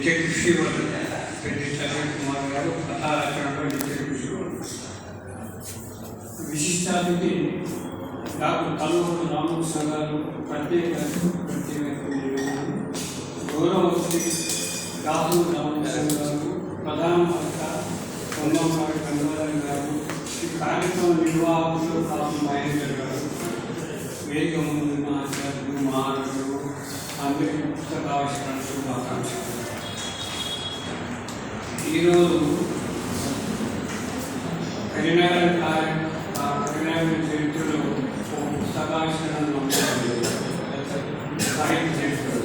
నిత్య కృషి పెద్ద చంద్ర కుమార్ గారు కథారచనలో నిత్య కృషి విశిష్టాతిథి డాక్టర్ కల్లూరు రామకృష్ణ గారు ప్రత్యేక గౌరవ రాహుల్ రామకృష్ణ గారు ప్రధాన వక్త కొండమాడి గంగాధర్ గారు ఈ కార్యక్రమం నిర్వాహకులు కాలం మహేందర్ గారు వేదిక ముందున్న ఆచార్యులు మహారాజులు అందరికీ పుస్తకావిష్కరణ శుభాకాంక్షలు. ఈరోజు కరీంనగర్ చరిత్రలో పుస్తకావిష్కరణ సాహిత్య చరిత్రలో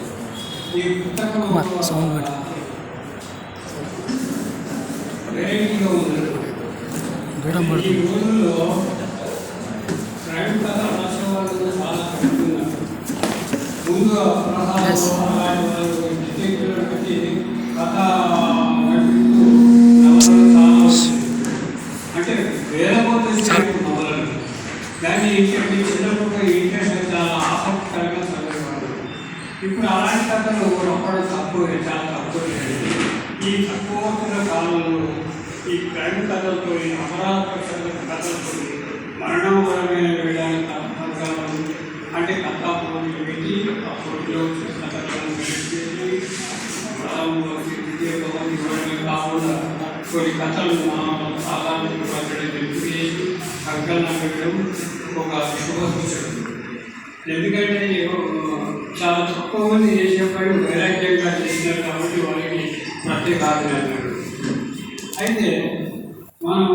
ఈ పుస్తకం వెరైటీగా ఉంది. ఈ రోజుల్లో క్రైమ్ కథ రాసిన వాళ్ళు చాలా తగ్గుతున్నారు. ముందు కథ అంటే వేరే నవలలు దాన్ని చిన్నప్పుడు ఇంట్రెస్ట్ చాలా ఆసక్తికరంగా చదివేవాడు. ఇప్పుడు అలాంటి కథలు ఒకప్పుడు తక్కువ, చాలా తక్కువ. ఈ తక్కువ కాలంలో ఈ క్రైమ్ కథలతో, అపరాధ కథలతో, మరణపరమైన వేయడానికి మార్గాలు అంటే కథా పోటీలు పెట్టి ఆ పోటీలో కథలను కాకుండా కొన్ని కథలు సాధారణ తెలిపి సంకలనం పెట్టడం ఒక శుభసూచన. ఎందుకంటే చాలా తక్కువ మంది చేసే పని వైరాగ్యంగా చేసినారు కాబట్టి వాళ్ళకి ప్రత్యేక ఆగ్రహాలు. అయితే మనం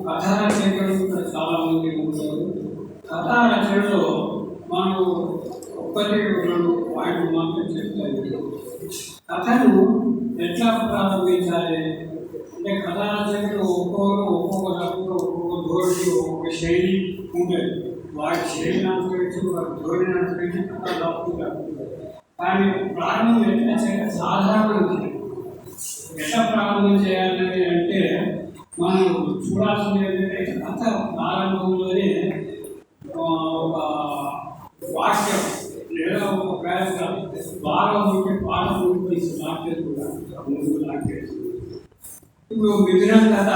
కథా రచనలు కూడా చాలామంది ఉంటారు. కథా రచనలో మనం ఒక్కటి రెండు పాయింట్లు మాత్రం చెప్తాను. కథను ఎట్లా ప్రారంభించాలి అంటే కథా రచనలు ఒక్కొక్క రకంలో ఒక్కొక్క ధోరణి, ఒక్కొక్క శైలి ఉంటుంది. వాటి శైలిని అనుసరించి, వాటి ధోరణిని అనుసరించి కథ రాపుతారు. కానీ ప్రారంభం ఎట్లా చేయాలి, సాధారణంగా ఎట్లా ప్రారంభం చేయాలని అంటే మనం చూడాల్సింది ఏంటంటే కథ ప్రారంభంలోనే ఒక వాక్యం లేదా ఒక పారాగ్రాఫ్ బాగా ఉంటే పాట ముందు లాక్కేస్తుంది. ఇప్పుడు మిథునం కథ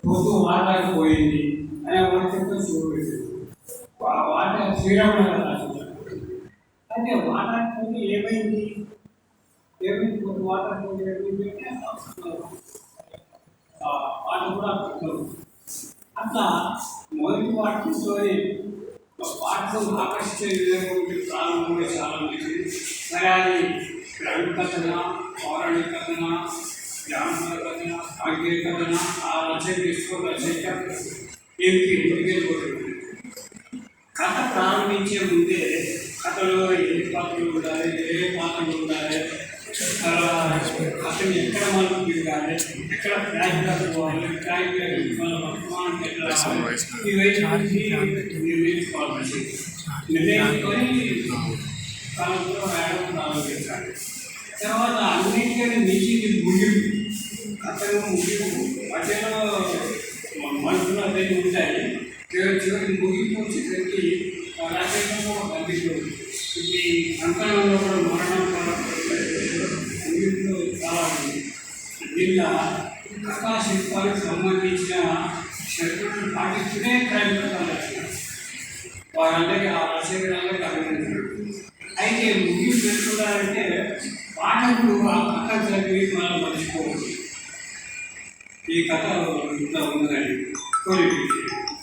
పొద్దు మాట్లాడిపోయింది అనే వాక్యంతో చూడబెట్టింది. వాట శ్రీరాముల కథ అయితే మాట్లాడుతుంది ఏమైంది కొన్ని మాట్లాడుతుంది ఏమైంది పాట కూడా అట్లా మొదటి పాఠంలోనే పాఠం ఆకర్షించే విధంగా ప్రారంభంగా చాలా మంచిది. మరి అది క్రైమ్ కథన, పౌరాణిక కథన, జానపద కథన, సాంఘిక కథన, ఆ రచయిత కథ ప్రారంభించే ముందే కథలో ఏ పాత్రలు ఉండాలి, ఏ పాత్రలు ఉండాలి, అతను ఎక్కడ మనం తిరగాలి, ఎక్కడ ట్రాక్ పోవాలి, ట్రాక్ మన వర్తమానం నిర్ణయించుకొని కాలంలో రాయడం ప్రారంభించాలి. తర్వాత అన్నింటికీ మించింది ముగింపు. అతను ముగింపు మధ్యలో మనుషులు అతని ఉంటాయి. చివరికి ముగింపు వచ్చేసరికి రాజకీయంలో కనిపిస్తుంది. ఈ అంతరంలో కూడా మరణం ముగింపులో చాలా ఉంది. దీనిలో కథా శిల్పాలకు సంబంధించిన శక్తులను పాటిస్తూనే క్రైమ్ కథలు వచ్చినారు. వారందరికీ ఆ రచయితలందరికీ అభినందనలు. అయితే ముగింపు పెట్టుకున్నారంటే పాఠకుడు ఆ కథ చదివి మనం మర్చిపోవచ్చు. ఈ కథ ఇంట్లో ఉందని కొన్ని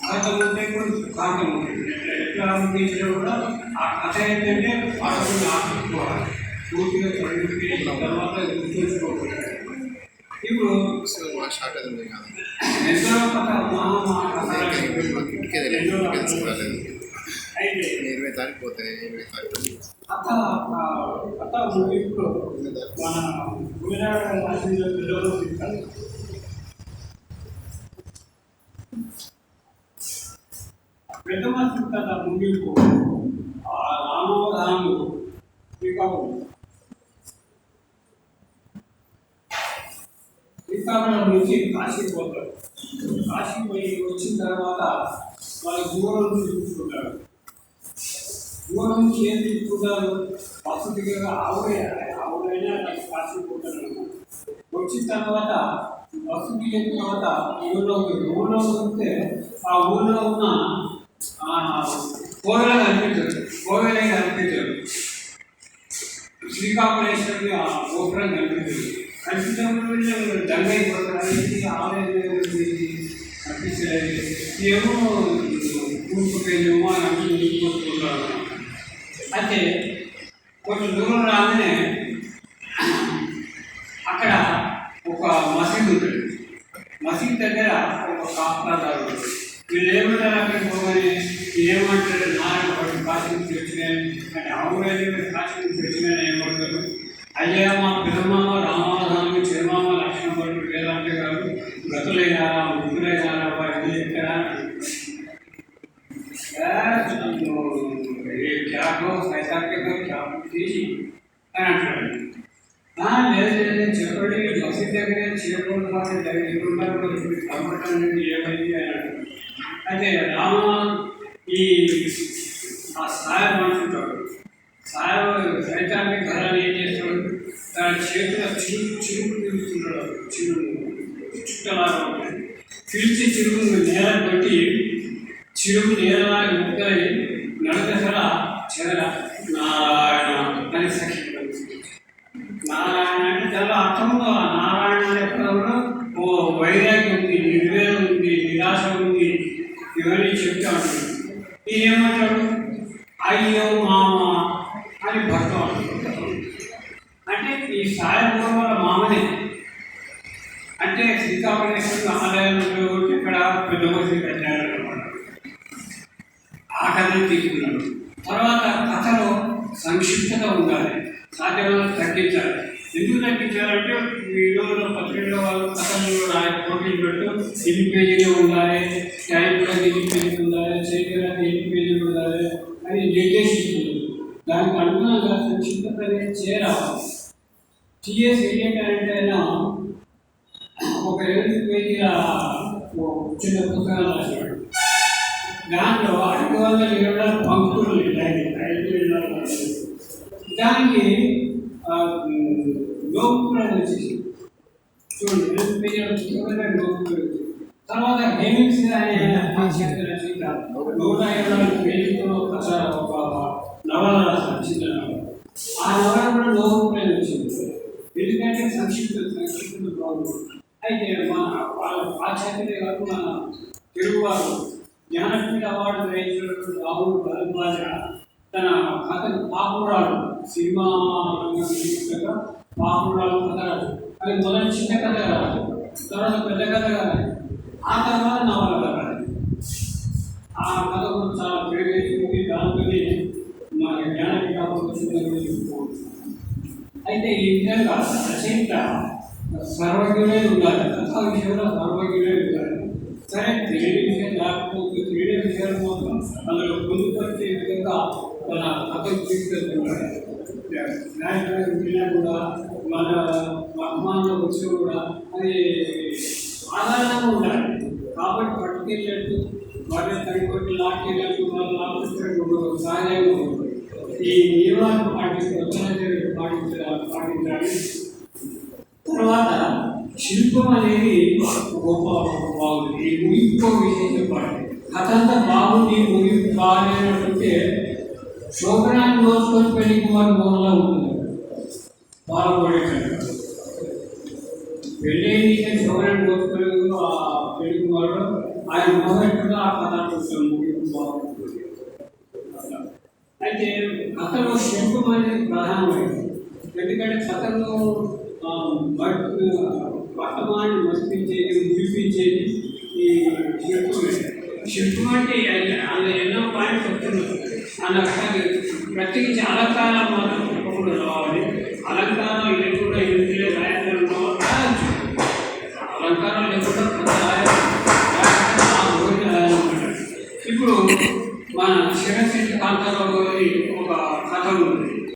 కథ ఉంటే కూడా కారణం ఉంటుంది. ఎట్లా అనిపించినా కూడా ఆ కథ ఏంటంటే పాఠకుడు ఆకట్టుకోవాలి, పూర్తిగా చదివి తర్వాత గుర్తుంచుకోవాలి. ఇప్పుడు ఎంతో కథ అయితే 20 తారీఖు పోతాయి. 20 తారీఖు కథ ముగింపులో మన పెద్ద మనిషి కథ ముగింపు రామోదాములు శ్రీకాకుళం నుంచి కాశీ పోతారు. కాశీ పోయి వచ్చిన తర్వాత వాళ్ళ దూరం నుంచి చూసుకుంటారు. దూరం నుంచి ఏం తీసుకుంటారు, వసతిగా ఆవులైనా నాకు కాసిపోతాను. వచ్చిన తర్వాత వసతి చెప్పిన తర్వాత ఊళ్ళో ఉంటే ఆ ఊళ్ళో ఉన్న కోవెల కనిపించాడు. శ్రీకాకుళేశ్వరుడు ఆ గోపురం కనిపించినప్పుడు దంగైపోతాడు. అనేది ఆలయం అనిపించలేదు. ఏమో కూర్చుపోయేమో అని అనిపించుకుంటాడు. అయితే కొంచెం దూరం రాగానే అక్కడ ఒక మసీదు ఉంటుంది. మసీదు దగ్గర ఒక కాపురాదారు ఉంటుంది. వీళ్ళు ఏమంటారు అక్కడికి పోగానే ఏమంటారు, నారాయణ పట్టు కాశీ నుంచి వచ్చినాయి అంటే అవును కాశీ నుంచి వచ్చినాయని ఏమంటారు. అయ్యా మా పిల్లమామ రామాధామి చిరుమామ లక్ష్మణ పట్టు వేదాంత గారు గతులైనారా ముగ్గులైనారా వారి ఎక్కడ క్యాబో సైతాకేదో క్యాబ్ తీసి అని అంటాడు. లేదు చెప్పండి మసీద్ దగ్గర చేయకూడదు కమ్మటం ఏమైంది అని అంటాడు. అయితే రామ ఈ ఆ సాయం అంటుంటాడు. సాయం సైతాన్ని ఘరాన్ని ఏం చేస్తాడు, తన చేతిలో చిరుకు పిలుస్తున్నాడు. చుట్టలాగా ఉంటుంది. పిలిచి చిరుకును నేల పెట్టి చిరుకు నేలలా ముక్కని నడకసరా చెదర నారాయణ అని సఖి. నారాయణ అంటే చాలా అర్థంగా నారాయణ ఎక్కడ ఓ వైరాగ్యం ఉంది, నిర్వేదం ఉంది, నిరాశ ఉంది, ఇవన్నీ చెప్తా ఉంటాడు. ఈయనేమంటాడు, అయ్యో మామ అని భర్త అంటాడు. అంటే ఈ సాయపూర్వ మామనే అంటే శ్రీకాకుళేశ్వరుడు ఆలయంలో ఇక్కడ పెద్ద మసీదు కట్టారన్నమాట. ఆ కథను తీసుకున్నాడు. తర్వాత కథలో సంక్షిప్తత ఉండాలి, సాధ్యమైన తగ్గించాలి. ఎందుకు తగ్గించాలంటే ఈ రోజుల్లో పత్రికల వాళ్ళు కథలు పోటీలు పెట్టు, ఎన్ని పేజీలు ఉండాలి, టైం కూడా ఎన్ని పేజీలు ఉండాలి, చేయడానికి ఎన్ని పేజీలు ఉండాలి అని నిర్దేశిస్తుంది. దానికి అనుగుణంగా సంక్షిప్తత అనేది చేరాలి. టీఎస్ ఎలియట్ అంటే ఒక 8 పేజీల చిన్న పుస్తకాలు రాశాడు. దాంట్లో 520 పంక్తులు దానికి లోపురం వచ్చేసి చూడండి 8 పేజీల పుస్తకాలు లోపురం. తర్వాత హేమింగ్స్ అనే 124 పేజీలతో ఒక నవల రాశారు, చిన్న నవల. ఆ నవల కూడా లోపురం వచ్చింది. ఎందుకంటే సంక్షిప్త బాగుంది. అయితే మన వాళ్ళ పాశ్చాత్యులే కాదు, మన తెలుగువారు జ్ఞానపీఠ అవార్డు గ్రహించినటువంటి రాహుల్ భరద్వాజ తన కథను పాపురాలు సినిమా పాపురాలు కథ అది మొదటి చిన్న కథ కాదు, తర్వాత పెద్ద కథ కాదు, ఆ తర్వాత నవల కథ. ఆ కథ కూడా చాలా ప్రేరేపించింది. దాంతోనే మన జ్ఞానపీఠ అవార్డు వచ్చిందని చెప్పుకోవచ్చు. అయితే ఈ విధంగా రచయిత సర్వజ్ఞులే ఉండాలి, కథా విషయంలో సర్వజ్ఞులే ఉండాలి. సరే తెలియని విషయం లేకపోతే తెలియని విషయాలు మాత్రం అందులో పొందుపరిచే విధంగా మన కథలు తీసుకెళ్తున్నాడు. కూడా మన వర్తమానంలో వచ్చినా కూడా అది సాధారణంగా ఉండాలి. కాబట్టి పట్టుకెళ్ళట్టు వాటిని తగ్గిపట్టి లాక్కెళ్ళట్టు వాళ్ళు లాక్కొచ్చినట్టు సహజంగా ఉంటుంది. ఈ నియమాలను పాటించాలి. తర్వాత శిల్పం అనేది గొప్ప బాగుంది. ఈ ముగింపు విషయం చెప్పాలి. కథ అంతా బాగుంది, ముగింపు బాగాలేనట్టుంటే శోభనాన్ని దోచుకొని పెళ్లి కుమార్ మోహన్లా ఉంటుంది. బాగుపడే పెళ్ళి శోభనాన్ని దోచుకొని ఆ పెళ్లి కుమారుడు ఆయన మోహన్గా ఆ కథ ముగింపు బాగుంటుంది. అయితే కథలో శిల్పం అనేది ప్రధానమైనది. ఎందుకంటే కథలో వర్తమానాన్ని మర్పించేది, మురిపించేది ఈ శిల్పమే. శిల్పం అంటే అందులో ఎన్నో పాయింట్స్ చెప్తున్నారు. అందులో ప్రత్యేకించి అలంకారాలు మాత్రం చెప్పకుండా రావాలి. అలంకారాలు లేకుండా ఇంట్లో రాయాలంలో రాయచ్చు. అలంకారాలు లేకుండా రాయాలన్నమాట. ఇప్పుడు మన శిరశిల్ప కాంతారావు గారి